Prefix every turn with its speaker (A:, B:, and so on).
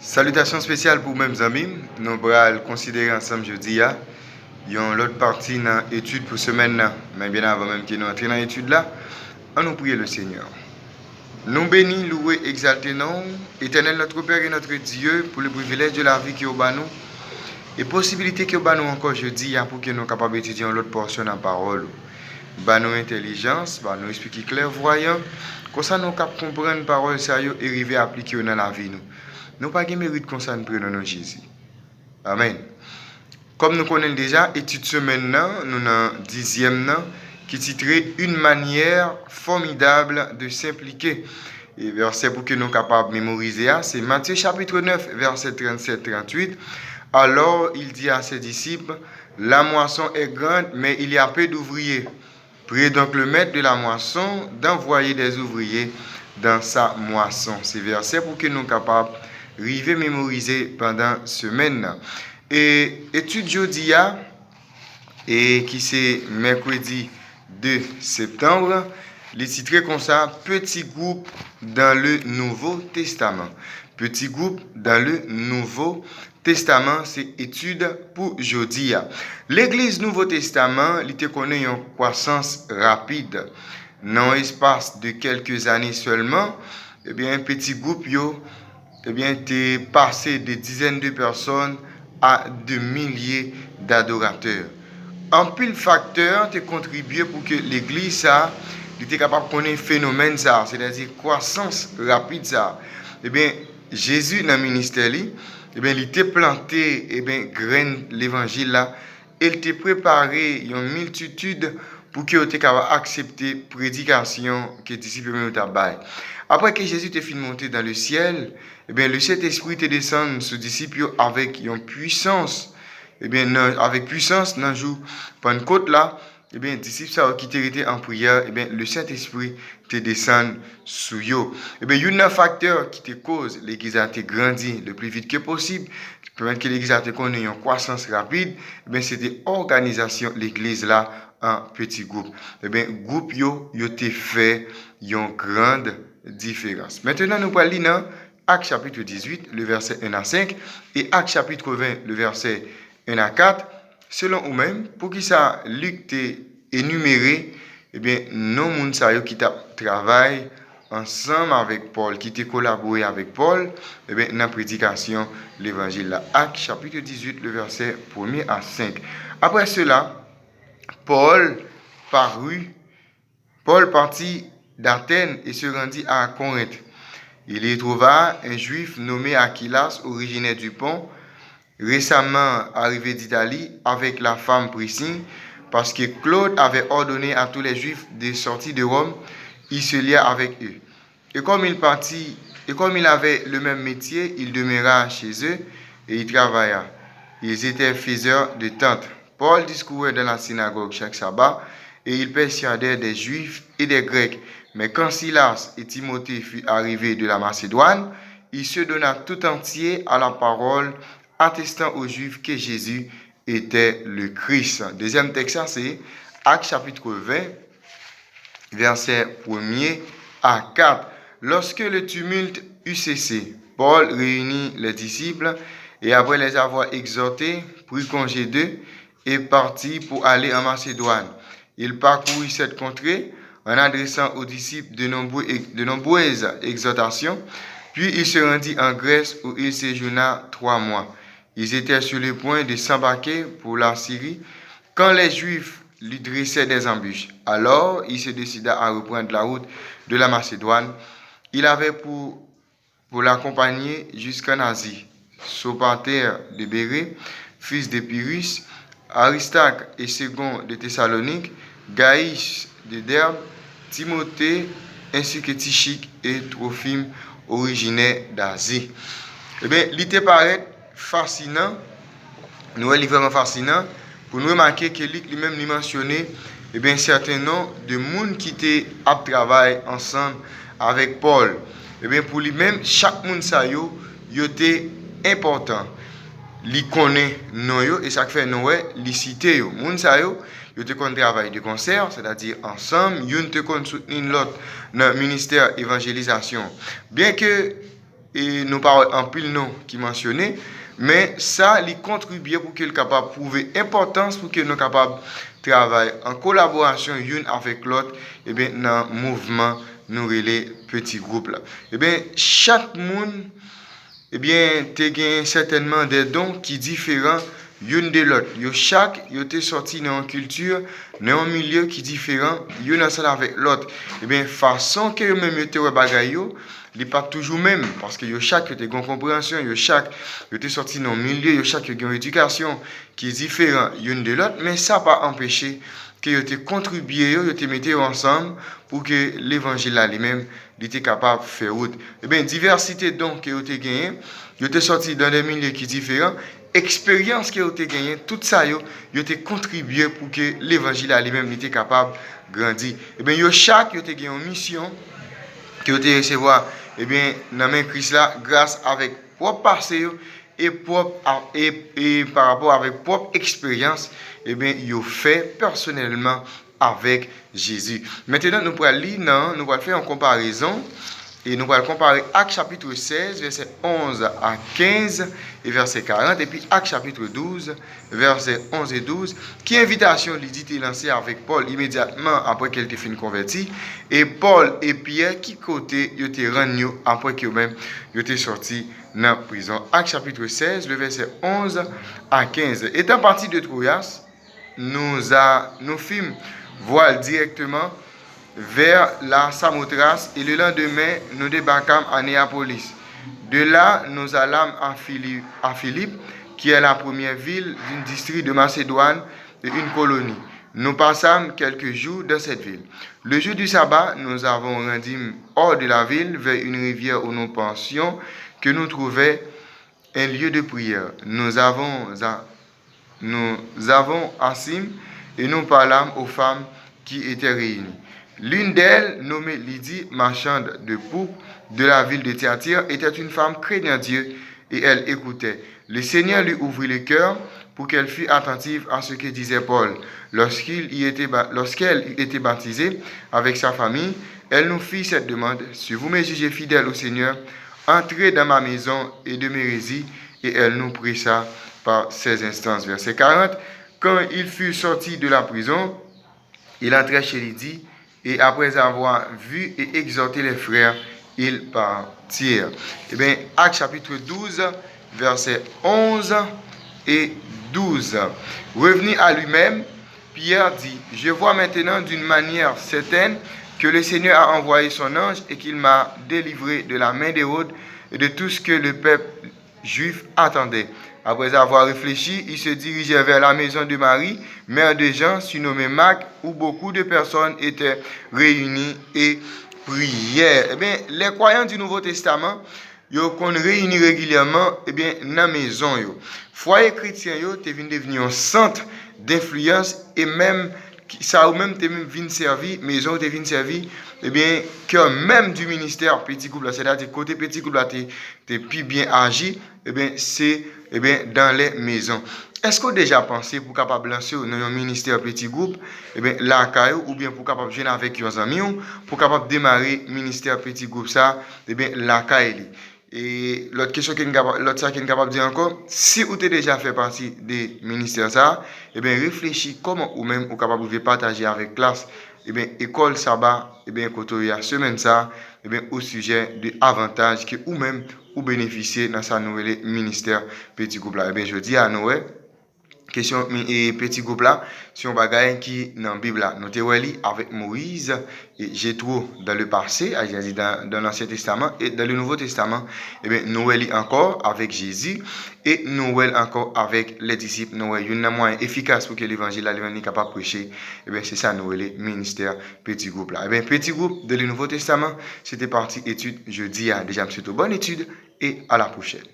A: Salutations spéciales pour mes amis. Nous allons considérer ensemble jeudi une l'autre partie dans l'étude pour semaine. Mais bien avant même que nous entrions dans l'étude là, on nous prie le Seigneur. Nous bénis, louer, exalter non, éternel notre Père et notre Dieu, pour le privilège de la vie qui est au bas nous. Et possibilité que nous encore jeudi pour que nous soyons capables d'étudier l'autre portion de la parole. Nous intelligence, nous esprit clairvoyant, comme ça nous capables comprendre la parole et arriver à appliquer dans la vie nous. Nous n'avons pas de mérite comme ça nous prenons Jésus. Amen. Comme nous connaissons déjà, étude semaine, nous avons 10e qui titré Une manière formidable de s'impliquer. Et verset pour que nous soyons capables de mémoriser, c'est Matthieu chapitre 9, verset 37-38. Alors il dit à ses disciples, la moisson est grande, mais il y a peu d'ouvriers. Priez donc le maître de la moisson d'envoyer des ouvriers dans sa moisson. C'est verset pour que nous soyons capables rive mémoriser pendant semaine. Et étude jeudi et qui c'est mercredi 2 septembre, les titré comme ça petit groupe dans le Nouveau Testament. Petit groupe dans le Nouveau Testament, c'est étude pour jeudi. L'église Nouveau Testament, il te connaît une croissance rapide. Dans l'espace de quelques années seulement, eh bien un petit groupe t'es passé de dizaines de personnes à de milliers d'adorateurs. En pile facteur t'es contribué pour que l'église était capable de connaître phénomène ça, c'est-à-dire croissance rapide ça. Eh bien Jésus dans le ministère il était planté graine l'évangile là, il t'a préparé une multitude pour que tu capable accepter prédication que disciples nous t'a bail. Après que Jésus t'est fini monter dans le ciel, le Saint-Esprit te descend sur les disciples avec une puissance. Avec puissance, dans le jour Pentecôte là, les disciples qui étaient en prière, le Saint-Esprit te descend sur eux. Il y a un facteur qui te cause l'église a grandi le plus vite que possible, qui permet que l'église a connu une croissance rapide, c'était l'organisation de l'église là en petit groupe. Groupe yo te fait une grande différence. Maintenant, nous allons lire Actes chapitre 18, le verset 1 à 5, et Actes chapitre 20, le verset 1 à 4, selon eux-mêmes, pour qui ça, Luc t'a énuméré, non moun sa yo qui travaille ensemble avec Paul, qui t'a collaboré avec Paul, dans la prédication de l'évangile. Actes chapitre 18, le verset 1 à 5. Après cela, Paul partit d'Athènes et se rendit à Corinthe. Il y trouva un juif nommé Aquilas, originaire du Pont, récemment arrivé d'Italie avec la femme Priscille, parce que Claude avait ordonné à tous les juifs de sortir de Rome, il se lia avec eux. Et comme il avait le même métier, il demeura chez eux et il travailla. Ils étaient faiseurs de tentes. Paul discourait dans la synagogue chaque sabbat et il persuadait des Juifs et des Grecs. Mais quand Silas et Timothée furent arrivés de la Macédoine, il se donna tout entier à la parole, attestant aux Juifs que Jésus était le Christ. Deuxième texte, c'est Actes chapitre 20, verset 1 à 4. Lorsque le tumulte eut cessé, Paul réunit les disciples et après les avoir exhortés, prit congé d'eux et partit pour aller en Macédoine. Il parcourut cette contrée en adressant aux disciples de nombreuses exhortations, puis il se rendit en Grèce où il séjourna 3 mois. Ils étaient sur le point de s'embarquer pour la Syrie quand les Juifs lui dressaient des embûches. Alors il se décida à reprendre la route de la Macédoine. Il avait pour l'accompagner jusqu'en Asie. Sopater de Bérée, fils de Pyrrhus, Aristarque et Second de Thessalonique, Gaïs de Derbe, Timothée, ainsi que Tychique et Trophime, originaires d'Asie. Il te paraît fascinant, nous est vraiment fascinant, pour nous remarquer que lui-même lui mentionné un certain nombre de monde qui étaient à travailler ensemble avec Paul. Pour lui-même, chaque monde ça yo était important. Li connaît non yo et ça fait nous li citer yo. Moun sa yo te kon travail de concert, c'est-à-dire ensemble, yon te kon soutenir l'autre dans le ministère évangélisation. Bien que et nous parlons en pile non qui mentionné, mais ça lui contribue pour qu'il capable de prouver importance pour que nous capable de travailler en collaboration l'une avec l'autre et bien dans le mouvement nous les petits groupes là. Et bien chaque monde eh bien te certainement des dons qui différents l'une de l'autre. Yo chaque yo te sorti dans une culture, dans un milieu qui différent, yo ensemble avec l'autre. Et bien façon que même yo te bagay yo, li pas toujours même parce que yo chaque yo te gon compréhension, yo chaque yo te sorti dans un milieu, yo chaque yo gon éducation qui est différent l'une de l'autre, mais ça pas empêché que yo te contribué yo te mettez ensemble pour que l'évangile là lui-même était capable de faire route. Et bien diversité donc que yo te gagné, yo te sorti dans des milieux qui différents. Expérience que vous avez gagné, tout ça, vous avez contribué pour que l'évangile lui-même était capable de grandir. Et bien, chaque vous avez gagné une mission que vous avez recevoir et bien, dans le Christ là, grâce avec propre passé et par rapport avec propre expérience, et bien, vous fait personnellement avec Jésus. Maintenant, nous pourrons lire, nous pourrons faire une comparaison. Et nous allons comparer Actes chapitre 16, verset 11 à 15 et verset 40. Et puis Actes chapitre 12, verset 11 et 12. Qui invitation l'idée lancée avec Paul immédiatement après qu'elle était fini converti. Et Paul et Pierre qui côté ils étaient rendus après qu'eux-mêmes ils étaient sortis de la prison. Actes chapitre 16, le verset 11 à 15. Étant parti de Troas, nous fîmes voile directement vers la Samothrace et le lendemain, nous débarquâmes à Néapolis. De là, nous allâmes à Philippe, qui est la première ville d'un district de Macédoine et une colonie. Nous passâmes quelques jours dans cette ville. Le jour du sabbat, nous avons rendu hors de la ville vers une rivière où nous pensions que nous trouvions un lieu de prière. Nous avons assis et nous parlâmes aux femmes qui étaient réunies. L'une d'elles, nommée Lydie, marchande de pourpre de la ville de Thyatire, était une femme craignant Dieu et elle écoutait. Le Seigneur lui ouvrit le cœur pour qu'elle fût attentive à ce que disait Paul. Lorsqu'elle était baptisée avec sa famille, elle nous fit cette demande: si vous me jugez fidèle au Seigneur, entrez dans ma maison et de m'hérésie. Et elle nous pressa par ces instances. Verset 40. Quand il fut sorti de la prison, il entrait chez Lydie. Et après avoir vu et exhorté les frères, ils partirent. Eh bien, Actes chapitre 12, versets 11 et 12. Revenu à lui-même, Pierre dit: je vois maintenant d'une manière certaine que le Seigneur a envoyé son ange et qu'il m'a délivré de la main d'Hérode et de tout ce que le peuple juif attendait. Après avoir réfléchi, il se dirigeait vers la maison de Marie, mère de Jean, surnommée Marc, où beaucoup de personnes étaient réunies et priaient. Eh bien, les croyants du Nouveau Testament, qu'on réunit régulièrement, eh bien, dans la maison. Foyer chrétien, t'es devenu un centre d'influence et même ça ou même t'es venu servir, maison t'es venu servir, eh bien, cœur même du ministère petit groupe, c'est-à-dire côté petit groupe là, t'es plus bien agi, eh bien, c'est dans les maisons. Est-ce qu'on a déjà pensé pour capable lancer dans un ministère petit groupe, eh bien, la caillou, ou bien pour capable jouer avec vos amis, pour capable démarrer ministère petit groupe ça, eh bien, la caillou. Et l'autre question qui est capable de dire encore, si vous avez déjà fait partie des ministères ça, eh bien réfléchis comment ou même vous capable de partager avec classe, eh bien école sabbat, eh bien côté semaine ça, eh bien au sujet des avantages que ou même ou bénéficier dans sa nouvelle ministère petit groupe là. Eh bien je dis à Noé question et petit groupe là, c'est un bagage qui dans la Bible là, nous avons avec Moïse et Jéthro dans le passé, dans l'Ancien Testament et dans le Nouveau Testament, et bien nous encore avec Jésus et nous encore avec les disciples. Nous une moyen efficace pour que l'évangile est capable de prêcher. Et bien c'est ça nous ministère petit groupe là. Et bien petit groupe dans le Nouveau Testament, c'était partie étude jeudi. Déjà monsieur bonne étude et à la prochaine.